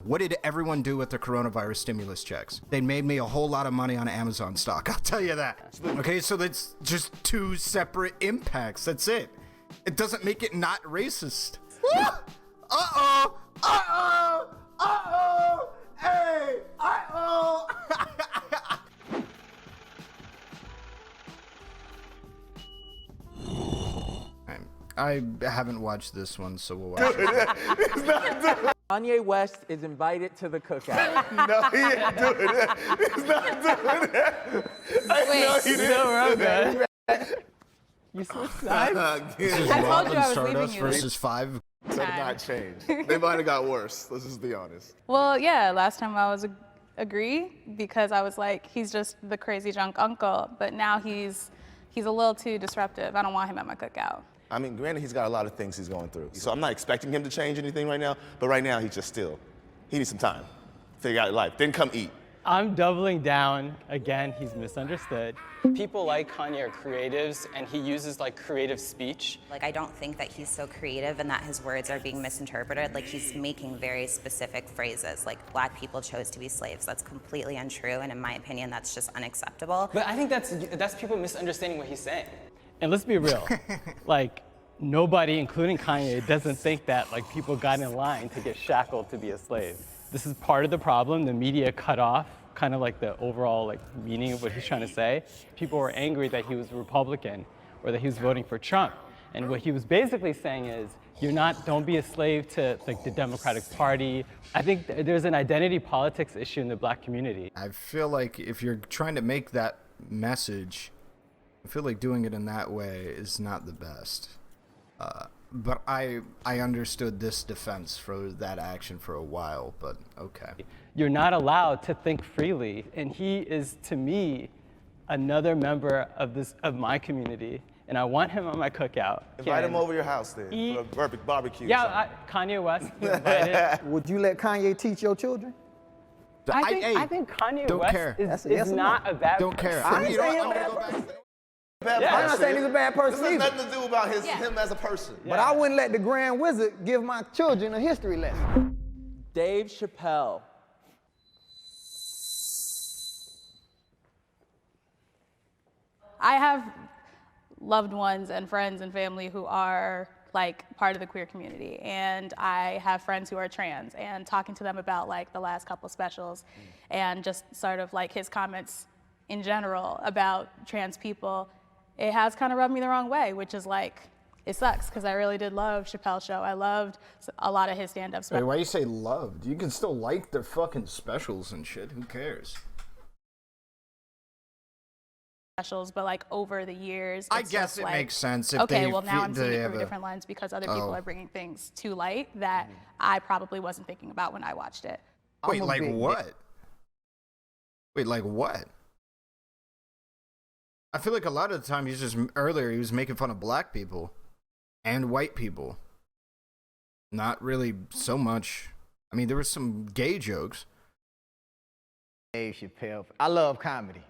What did everyone do with the coronavirus stimulus checks? They made me a whole lot of money on Amazon stock, I'll tell you that. Okay, so that's just two separate impacts, that's it. It doesn't make it not racist. Uh-oh, uh-oh, uh-oh, hey, uh-oh. I haven't watched this one, so we'll watch it. Kanye West is invited to the cookout. No, he ain't doing that. He's not doing that. Wait, he didn't. You switched sides? This is I Love told you and I was leaving Stardust you. versus 5. That did not change. They might have got worse. Let's just be honest. Well, yeah, last time I was agree because I was like, he's just the crazy drunk uncle, but now he's a little too disruptive. I don't want him at my cookout. I mean, granted, he's got a lot of things he's going through. So I'm not expecting him to change anything right now, but right now he's just still. He needs some time. Figure out life. Then come eat. I'm doubling down. Again, he's misunderstood. People like Kanye are creatives, and he uses like creative speech. Like, I don't think that he's so creative and that his words are being misinterpreted. Like, he's making very specific phrases, like black people chose to be slaves. That's completely untrue, and in my opinion, that's just unacceptable. But I think that's people misunderstanding what he's saying. And let's be real, like nobody, including Kanye, doesn't think that like people got in line to get shackled to be a slave. This is part of the problem. The media cut off kind of like the overall like meaning of what he's trying to say. People were angry that he was a Republican or that he was voting for Trump. And what he was basically saying is, don't be a slave to like the Democratic Party. I think there's an identity politics issue in the black community. I feel like if you're trying to make that message, I feel like doing it in that way is not the best. But I understood this defense for that action for a while, but okay. You're not allowed to think freely, and he is, to me, another member of my community, and I want him on my cookout. Invite him over your house then for a barbecue. Yeah, Kanye West, you're invited. Would you let Kanye teach your children? I think Kanye don't West care. is not a bad Don't person. care. I ain't You know what? saying I'm gonna bad go back. person. Bad I'm not person. saying he's a bad person This has either. nothing to do about him as a person. But I wouldn't let the Grand Wizard give my children a history lesson. Dave Chappelle. I have loved ones and friends and family who are like part of the queer community, and I have friends who are trans, and talking to them about like the last couple specials and just sort of like his comments in general about trans people, it has kind of rubbed me the wrong way, which is like, it sucks because I really did love Chappelle's show. I loved a lot of his stand-ups. Wait, why you say loved? You can still like their fucking specials and shit. Who cares? Specials, but like over the years, I it's guess just it like, makes sense. If okay, they well now I'm seeing it have through a- different lens because other people are bringing things to light that I probably wasn't thinking about when I watched it. Wait, I'm a like big what? Wait, like what? I feel like a lot of the time he was making fun of black people and white people. Not really so much. I mean, there were some gay jokes. Dave Chappelle. I love comedy.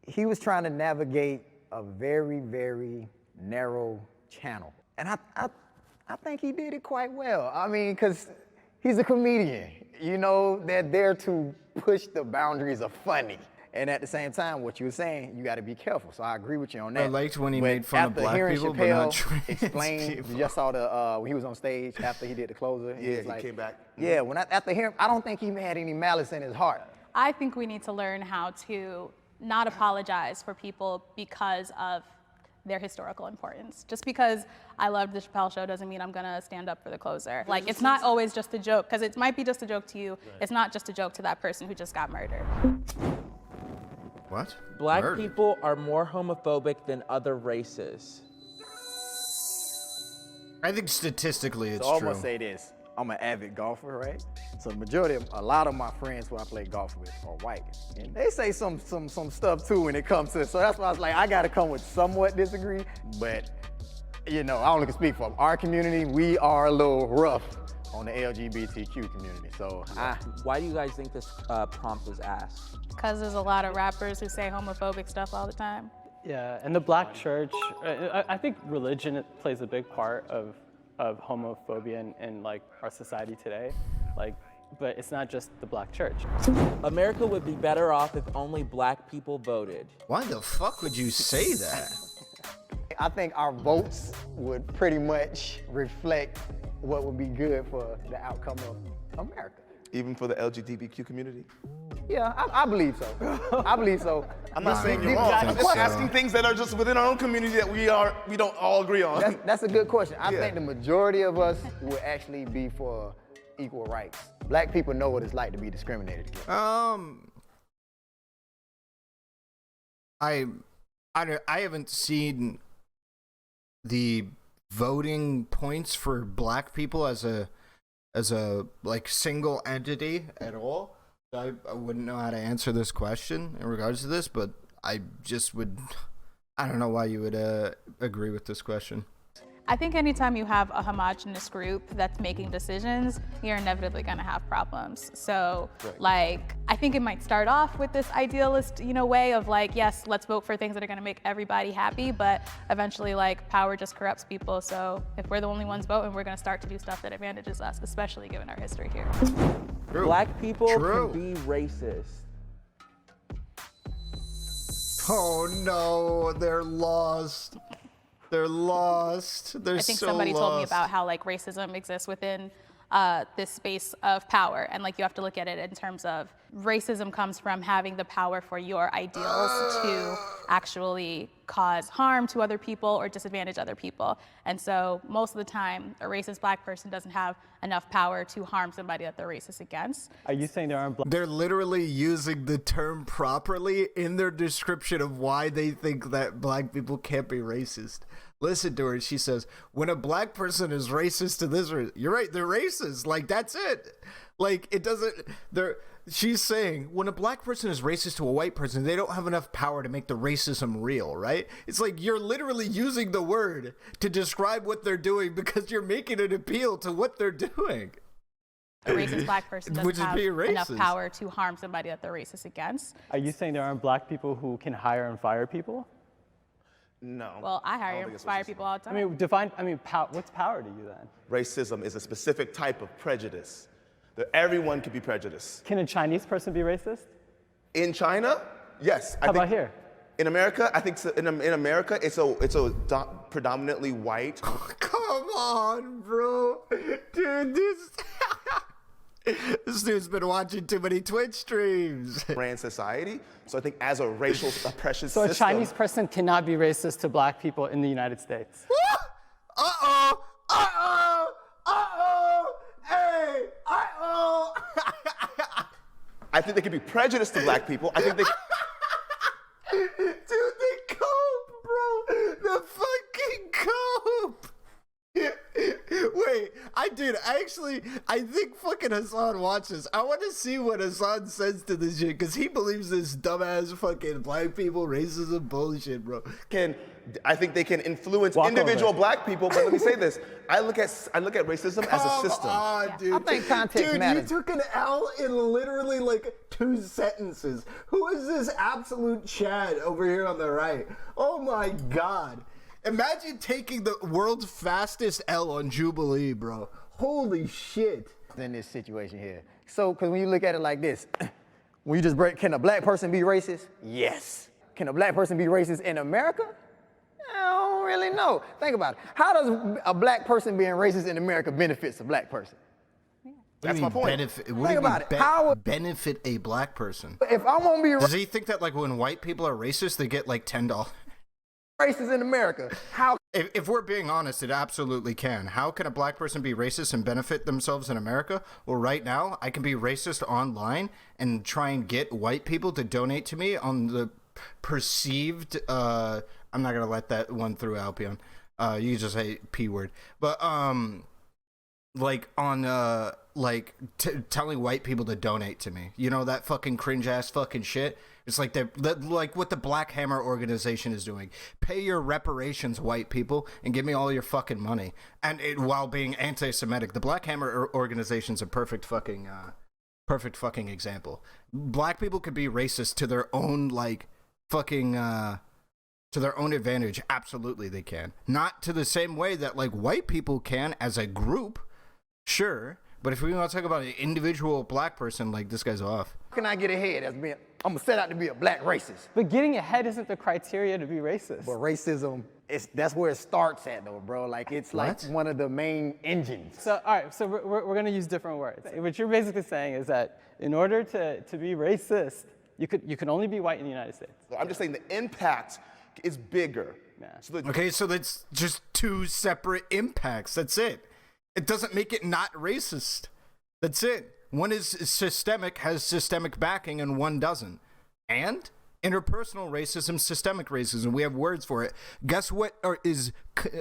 He was trying to navigate a very, very narrow channel. And I think he did it quite well. I mean, because he's a comedian. You know, they're there to push the boundaries of funny. And at the same time, what you were saying, you got to be careful. So I agree with you on that. I liked when he But made fun of after black hearing people, but Chappelle not trans explain, people. you just saw the when he was on stage after he did the closer. Yeah, was he like, came back. Yeah, after hearing, I don't think he had any malice in his heart. I think we need to learn how to not apologize for people because of their historical importance. Just because I loved the Chappelle show doesn't mean I'm gonna stand up for the closer. Like, it's not always just a joke, because it might be just a joke to you. Right. It's not just a joke to that person who just got murdered. What? Black Murder. people are more homophobic than other races. I think statistically it's So I'm true. gonna say this. I'm an avid golfer, right? So a lot of my friends who I play golf with are white. And they say some stuff too when it comes to it. So that's why I was like, I gotta come with somewhat disagree, but you know, I only can speak for our community. We are a little rough on the LGBTQ community. So Why do you guys think this prompt was asked? Because there's a lot of rappers who say homophobic stuff all the time. Yeah, and the black church, I think religion plays a big part of homophobia in like our society today. Like but it's not just the black church. America would be better off if only black people voted. Why the fuck would you say that? I think our votes would pretty much reflect what would be good for the outcome of America. Even for the LGBTQ community? Yeah, I believe so. I believe so. I'm not saying you're wrong. I'm just asking things that are just within our own community that we don't all agree on. That's a good question. I Yeah. think the majority of us would actually be for equal rights. Black people know what it's like to be discriminated against. I haven't seen the voting points for black people as a like single entity at all. I wouldn't know how to answer this question in regards to this, but I don't know why you would agree with this question. I think anytime you have a homogenous group that's making decisions, you're inevitably going to have problems. So, like, I think it might start off with this idealist, way of like, yes, let's vote for things that are going to make everybody happy, but eventually, like, power just corrupts people. So if we're the only ones voting, we're going to start to do stuff that advantages us, especially given our history here. True. Black people True. can be racist. Oh no, they're lost. They're lost. They're I think so somebody told me lost. about how like racism exists within this space of power, and like you have to look at it in terms of racism comes from having the power for your ideals to actually cause harm to other people or disadvantage other people. And so most of the time, a racist black person doesn't have enough power to harm somebody that they're racist against. Are you saying there aren't black? They're literally using the term properly in their description of why they think that black people can't be racist. Listen to her. She says, when a black person is racist to this, you're right, they're racist. Like, that's it. Like, it doesn't, she's saying when a black person is racist to a white person, they don't have enough power to make the racism real, right? It's like you're literally using the word to describe what they're doing because you're making an appeal to what they're doing. A racist black person Which doesn't is have being enough racist. power to harm somebody that they're racist against. Are you saying there aren't black people who can hire and fire people? No. Well, I hire think and that's what fire she's people all the I time. mean, what's power to you then? Racism is a specific type of prejudice. That everyone can be prejudiced. Can a Chinese person be racist? In China, yes. How about here? In America, I think so, in America, it's a predominantly white. Come on, bro. Dude, this dude's been watching too many Twitch streams. brand society. So I think as a racial oppression So a system, Chinese person cannot be racist to black people in the United States. Uh-oh. Uh-oh. Uh-oh. Hey. Uh-oh. I think they can be prejudiced to black people. I think they. Dude, they cope, bro. The fucking cope. Wait, I think fucking Hassan watches. I want to see what Hassan says to this shit, because he believes this dumbass fucking black people racism bullshit, bro. I think they can influence Walk individual over. black people, but let me say this. I look at racism as a system. Come on, dude. I think context Dude, matters. you took an L in literally like 2 sentences. Who is this absolute Chad over here on the right? Oh my God. Imagine taking the world's fastest L on Jubilee, bro. Holy shit. In this situation here. So, because when you look at it like this, when you just break, can a black person be racist? Yes. Can a black person be racist in America? I don't really know. Think about it. How does a black person being racist in America benefits a black person? That's my point. What do Think you about mean it. How would- benefit a black person? If I'm gonna be Does he think that like when white people are racist, they get like $10? racist in America, how If we're being honest, it absolutely can. How can a black person be racist and benefit themselves in America? Well, right now, I can be racist online and try and get white people to donate to me on the perceived, I'm not going to let that one through, Alpion. You can just say P word. But, like, on, telling white people to donate to me. You know, that fucking cringe-ass fucking shit? It's like like what the Black Hammer organization is doing. Pay your reparations, white people, and give me all your fucking money. And while being anti-Semitic, the Black Hammer organization's a perfect fucking example. Black people could be racist to their own like fucking to their own advantage. Absolutely, they can. Not to the same way that like white people can as a group, sure. But if we want to talk about an individual black person, like, this guy's off. How can I get ahead as being, I'm gonna set out to be a black racist? But getting ahead isn't the criteria to be racist. But racism, that's where it starts at though, bro. Like it's like one of the main engines. So, all right, so we're gonna use different words. What you're basically saying is that in order to be racist, you can only be white in the United States. I'm just saying the impact is bigger. Yeah. Okay, so that's just two separate impacts. That's it. It doesn't make it not racist. That's it. One is systemic, has systemic backing, and one doesn't. And interpersonal racism, systemic racism, we have words for it. Guess what is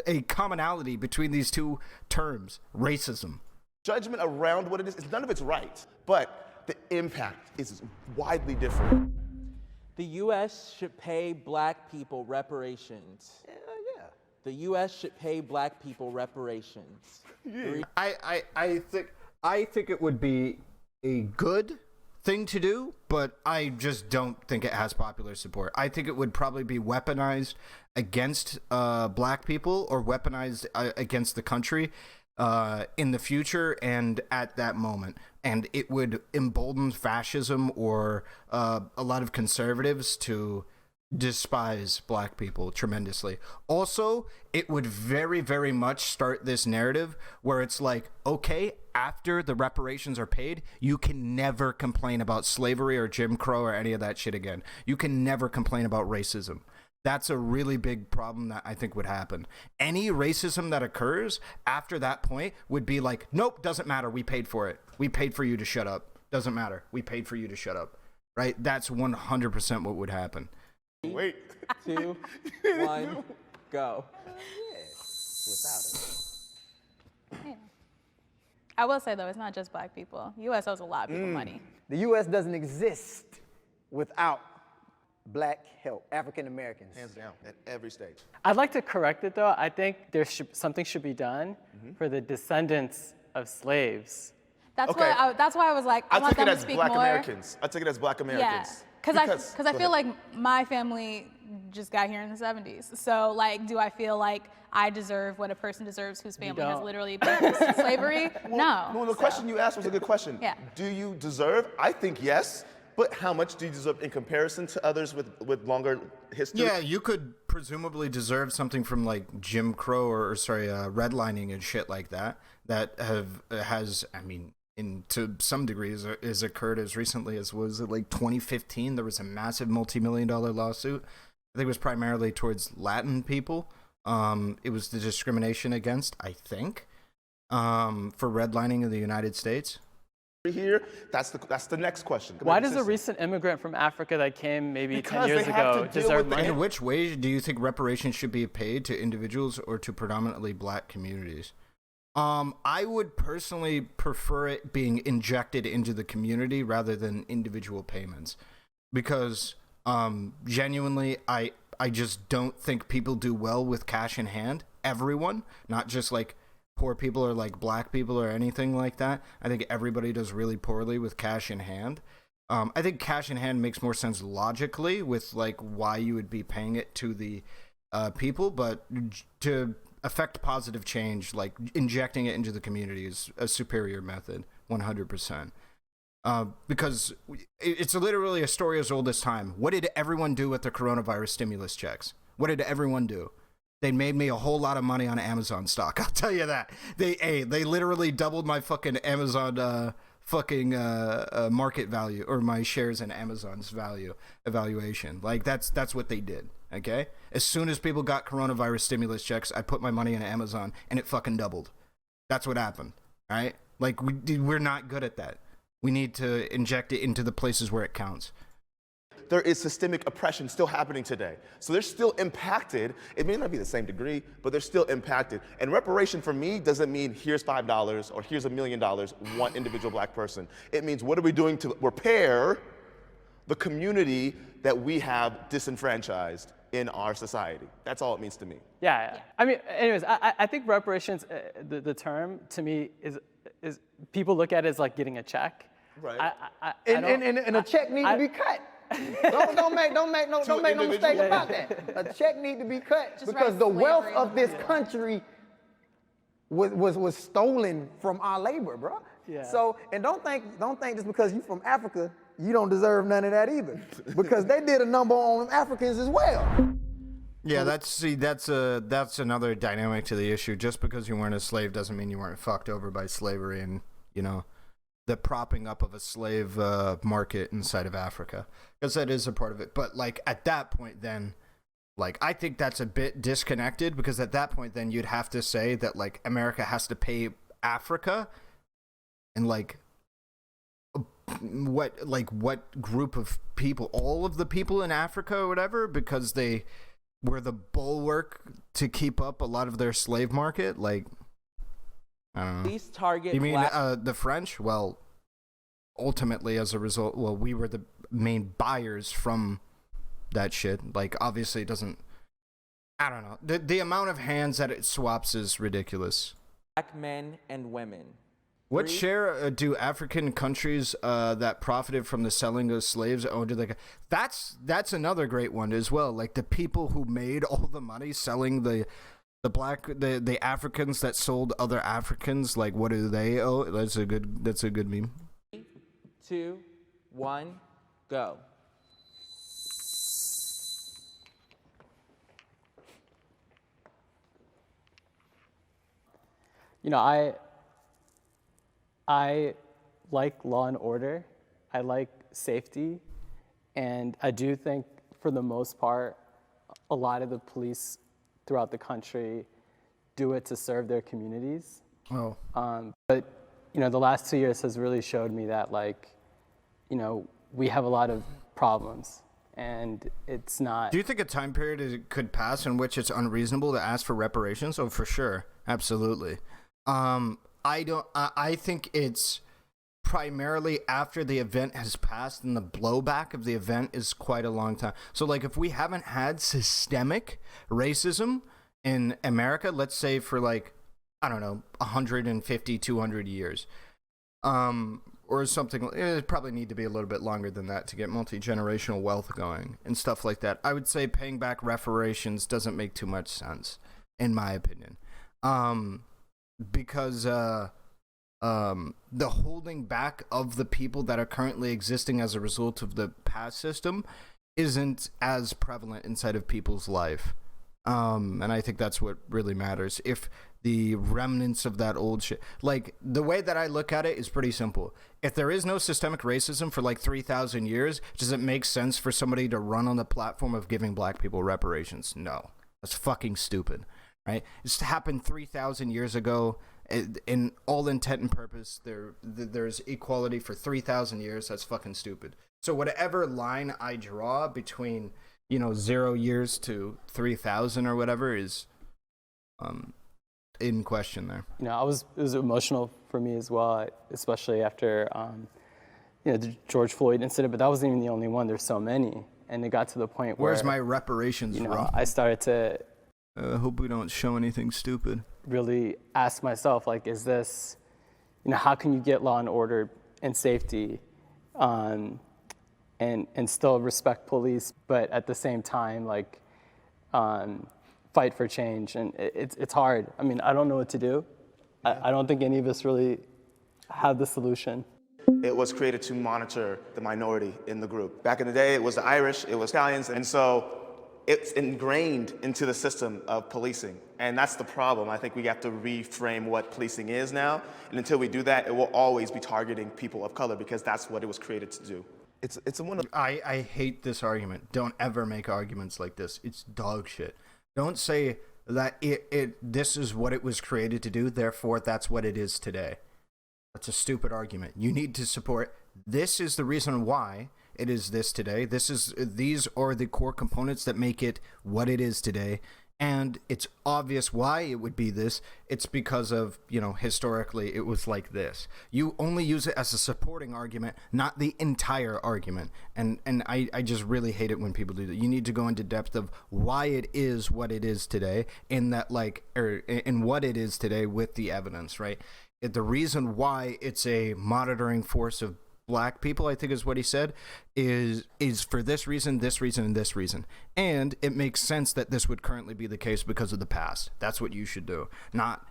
a commonality between these two terms? Racism. Judgment around what it is, none of it's right, but the impact is widely different. The U.S. should pay black people reparations. Yeah. The U.S. should pay black people reparations. Yeah. I think it would be a good thing to do, but I just don't think it has popular support. I think it would probably be weaponized against black people or weaponized against the country in the future and at that moment. And it would embolden fascism or a lot of conservatives to despise black people tremendously. Also, it would very, very much start this narrative where it's like, okay, after the reparations are paid, you can never complain about slavery or Jim Crow or any of that shit again. You can never complain about racism. That's a really big problem that I think would happen. Any racism that occurs after that point would be like, nope, doesn't matter. We paid for it. We paid for you to shut up. Doesn't matter. We paid for you to shut up. Right? That's 100% what would happen. Wait. 2, 1, go. I will say though, it's not just black people. U.S. owes a lot of people money. The U.S. doesn't exist without black help, African Americans. Hands down, at every stage. I'd like to correct it though. I think something should be done for the descendants of slaves. That's Okay. that's why I was like, I want take them it to as speak black more. Americans. I take it as black Yeah, Americans. because I Go feel ahead. like my family just got here in the 70s. So like, do I feel like I deserve what a person deserves whose family has don't. literally been through slavery? No. Well, the question you asked was a good question. Yeah. Do you deserve? I think yes. But how much do you deserve in comparison to others with longer history? Yeah, you could presumably deserve something from like Jim Crow or redlining and shit like that has I mean, to some degrees is occurred as recently as, was it like 2015? There was a massive multi-million-dollar lawsuit. I think it was primarily towards Latin people. It was the discrimination against, I think, for redlining in the United States. Here, that's the next question. Why does a recent immigrant from Africa that came maybe Because 10 years they have ago to deal deserve with the- money? In which way do you think reparations should be paid to individuals or to predominantly black communities? I would personally prefer it being injected into the community rather than individual payments, because genuinely, I just don't think people do well with cash in hand. Everyone, not just like poor people or like black people or anything like that. I think everybody does really poorly with cash in hand. I think cash in hand makes more sense logically with like why you would be paying it to the people, but to affect positive change, like injecting it into the community is a superior method, 100%. Because it's literally a story as old as time. What did everyone do with the coronavirus stimulus checks? What did everyone do? They made me a whole lot of money on Amazon stock. I'll tell you that. They literally doubled my fucking Amazon market value, or my shares in Amazon's evaluation. Like that's what they did. Okay. As soon as people got coronavirus stimulus checks, I put my money in Amazon and it fucking doubled. That's what happened. All right. Like we're not good at that. We need to inject it into the places where it counts. There is systemic oppression still happening today. So they're still impacted. It may not be the same degree, but they're still impacted. And reparation for me doesn't mean here's $5 or here's $1 million, one individual black person. It means what are we doing to repair the community that we have disenfranchised in our society? That's all it means to me. Yeah. I mean, anyways, I think reparations, the term to me is people look at it as like getting a check. Right. And a check needs to be cut. Don't make no mistake about that. A check need to be cut Just because write the wealth slavery of in this the book. country was stolen from our labor, bro. Yeah. So, and don't think just because you from Africa, you don't deserve none of that either. Because they did a number on Africans as well. Yeah, that's another dynamic to the issue. Just because you weren't a slave doesn't mean you weren't fucked over by slavery and, you know, the propping up of a slave market inside of Africa. Because that is a part of it. But, like, at that point then, like, I think that's a bit disconnected, because at that point then you'd have to say that, like, America has to pay Africa, and, like, what group of people, all of the people in Africa or whatever, because they were the bulwark to keep up a lot of their slave market. Like, I don't know. Police target You mean black the French? Well, ultimately, as a result, well, we were the main buyers from that shit. Like, obviously, it doesn't. I don't know. The amount of hands that it swaps is ridiculous. men and women. What share do African countries that profited from the selling of slaves owe to the? That's another great one as well. Like, the people who made all the money selling the Africans that sold other Africans. Like, what do they owe? That's a good meme. 3, 2, 1, go. You know, I like law and order. I like safety. And I do think, for the most part, a lot of the police throughout the country do it to serve their communities. Oh. But, you know, the last 2 years has really showed me that, like, you know, we have a lot of problems. And it's not... Do you think a time period could pass in which it's unreasonable to ask for reparations? Oh, for sure. Absolutely. I think it's primarily after the event has passed, and the blowback of the event is quite a long time. So, like, if we haven't had systemic racism in America, let's say for, like, I don't know, 150, 200 years, or something, it'd probably need to be a little bit longer than that to get multi-generational wealth going and stuff like that. I would say paying back reparations doesn't make too much sense, in my opinion. Because the holding back of the people that are currently existing as a result of the past system isn't as prevalent inside of people's life. And I think that's what really matters. If the remnants of that old shit, like, the way that I look at it is pretty simple. If there is no systemic racism for like 3,000 years, does it make sense for somebody to run on the platform of giving black people reparations? No, that's fucking stupid. Right? It's happened 3,000 years ago. In all intent and purpose, there's equality for 3,000 years. That's fucking stupid. So whatever line I draw between, you know, 0 years to 3,000 or whatever is in question there. You know, it was emotional for me as well, especially after you know, the George Floyd incident. But that wasn't even the only one. There's so many, and it got to the point where, where's my reparations, you know, bro? I started to hope we don't show anything stupid. Really ask myself, like, is this, you know, how can you get law and order and safety, and still respect police, but at the same time, like, fight for change? And it's hard. I mean, I don't know what to do. I don't think any of us really have the solution. It was created to monitor the minority in the group. Back in the day, it was the Irish, it was Italians, and so it's ingrained into the system of policing. And that's the problem. I think we have to reframe what policing is now. And until we do that, it will always be targeting people of color, because that's what it was created to do. It's one of I hate this argument. Don't ever make arguments like this. It's dog shit. Don't say that this is what it was created to do, therefore that's what it is today. That's a stupid argument. You need to support, this is the reason why it is this today. These are the core components that make it what it is today. And it's obvious why it would be this. It's because of, you know, historically it was like this. You only use it as a supporting argument, not the entire argument. And I just really hate it when people do that. You need to go into depth of why it is what it is today, in that, like, or in what it is today with the evidence, right? The reason why it's a monitoring force of black people, I think is what he said, is for this reason, and this reason. And it makes sense that this would currently be the case because of the past. That's what you should do. Not,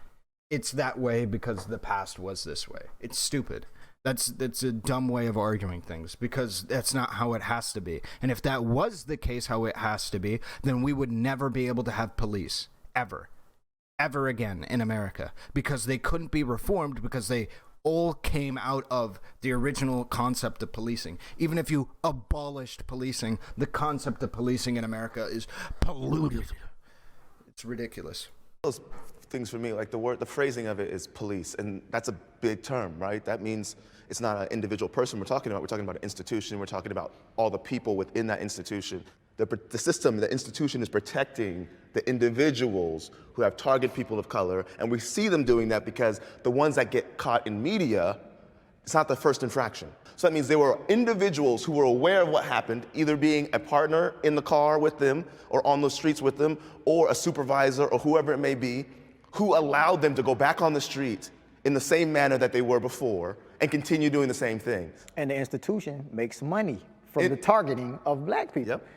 it's that way because the past was this way. It's stupid. That's a dumb way of arguing things, because that's not how it has to be. And if that was the case, how it has to be, then we would never be able to have police ever again in America, because they couldn't be reformed, because they all came out of the original concept of policing. Even if you abolished policing, the concept of policing in America is polluted. It's ridiculous. Those things for me, like the phrasing of it is police, and that's a big term, right? That means it's not an individual person we're talking about an institution. We're talking about all the people within that institution. The system, the institution is protecting the individuals who have targeted people of color, and we see them doing that because the ones that get caught in media, it's not the first infraction. So that means there were individuals who were aware of what happened, either being a partner in the car with them or on the streets with them, or a supervisor or whoever it may be, who allowed them to go back on the street in the same manner that they were before and continue doing the same thing. And the institution makes money from the targeting of black people. Yep.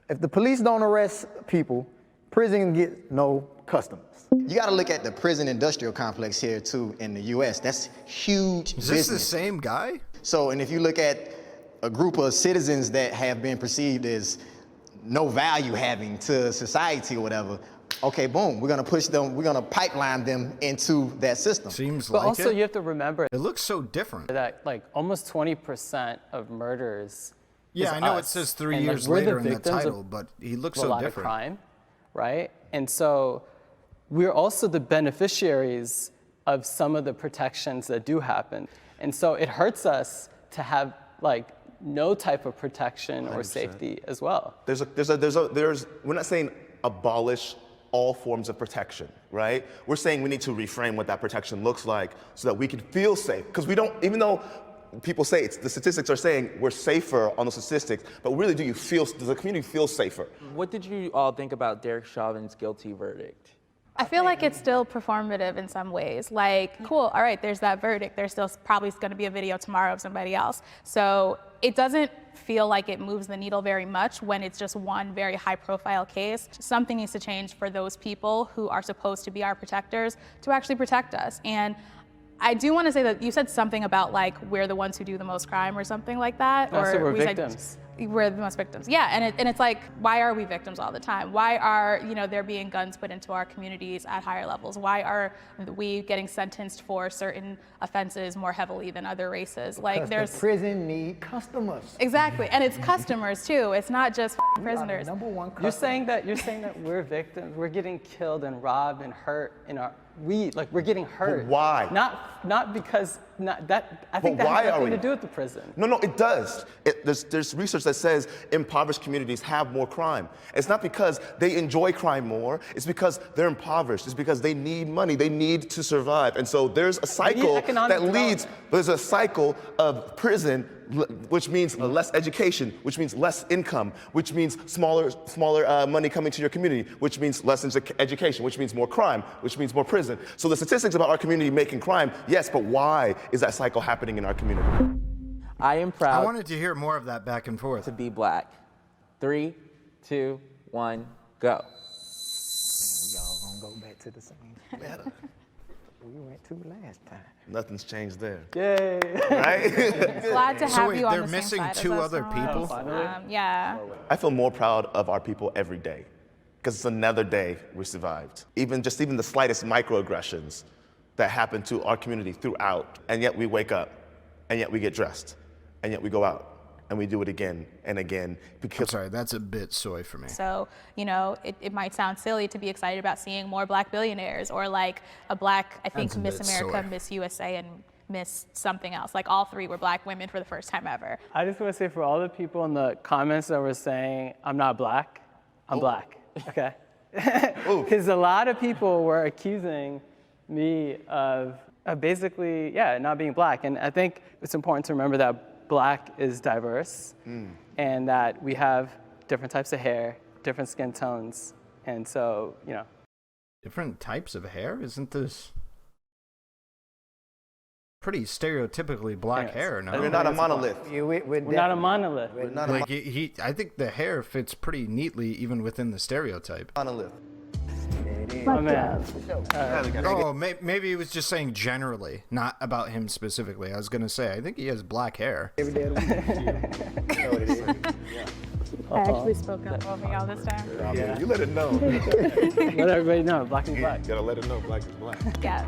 If the police don't arrest people, prison gets no customers. You got to look at the prison industrial complex here too in the U.S. That's huge Is business. this the same guy? So, and if you look at a group of citizens that have been perceived as no value having to society or whatever, okay, boom, we're gonna push them, we're gonna pipeline them into that system. Seems But like also, it. you have to remember It looks so different. that like almost 20% of murders. Yeah, is I know us. it says 3 And, like, years we're later in the victims of title, but he looks a so lot different. of crime, right? And so we're also the beneficiaries of some of the protections that do happen. And so it hurts us to have like no type of protection or 100%. safety as well. We're not saying abolish all forms of protection, right? We're saying we need to reframe what that protection looks like so that we can feel safe. Because we don't, even though people say the statistics are saying we're safer on the statistics, but really does the community feel safer? What did you all think about Derek Chauvin's guilty verdict? I feel like it's still performative in some ways. Like, cool, all right, there's that verdict. There's still probably going to be a video tomorrow of somebody else. So it doesn't feel like it moves the needle very much when it's just one very high profile case. Something needs to change for those people who are supposed to be our protectors to actually protect us. And I do want to say that you said something about like we're the ones who do the most crime or something like that. No, so we're we victims. Said, we're the most victims. Yeah, and it's like, why are we victims all the time? Why are, there being guns put into our communities at higher levels? Why are we getting sentenced for certain offenses more heavily than other races? Like, Because the prison need customers. Exactly, and it's customers too. It's not just prisoners. Number one customer. You're saying that we're victims. We're getting killed and robbed and hurt in our. We're getting hurt. But why? Not because that. I think But that why has are nothing we? to do with the prison. No, it does. There's research that says impoverished communities have more crime. It's not because they enjoy crime more. It's because they're impoverished. It's because they need money. They need to survive. And so there's a cycle economic that leads. development. There's a cycle of prison, which means less education, which means less income, which means smaller money coming to your community, which means less education, which means more crime, which means more prison. So the statistics about our community making crime, yes, but why is that cycle happening in our community? I am I proud wanted to hear more of that back and forth. to be black. 3, 2, 1, go. Y'all gonna go back to the same better. We went to last time. Nothing's changed there. Yay! Right? Glad to have So wait, you on they're the same missing side as two us, other Noah. people? Finally? Yeah. I feel more proud of our people every day because it's another day we survived. Even the slightest microaggressions that happen to our community throughout, and yet we wake up, and yet we get dressed, and yet we go out, and we do it again and again I'm because sorry, that's a bit soy for me. So, it might sound silly to be excited about seeing more black billionaires or like a black, I think, That's a Miss bit America, soy. Miss USA, and Miss something else. Like all three were black women for the first time ever. I just want to say for all the people in the comments that were saying I'm not black, I'm black. Okay. Because a lot of people were accusing me of basically, not being black. And I think it's important to remember that black is diverse and that we have different types of hair, different skin tones. And so, Different types of hair? Isn't this pretty stereotypically black Yes. hair? No, we're not a monolith. Yeah, we're not a monolith. We're not a like I think the hair fits pretty neatly even within the stereotype. monolith. There it My man. Oh, maybe he was just saying generally, not about him specifically. I was gonna say, I think he has black hair. Every day of the week. You know what it is. I actually spoke up over y'all this time. You let it know. Let everybody know, black is black. Gotta let it know, black is black. Yes.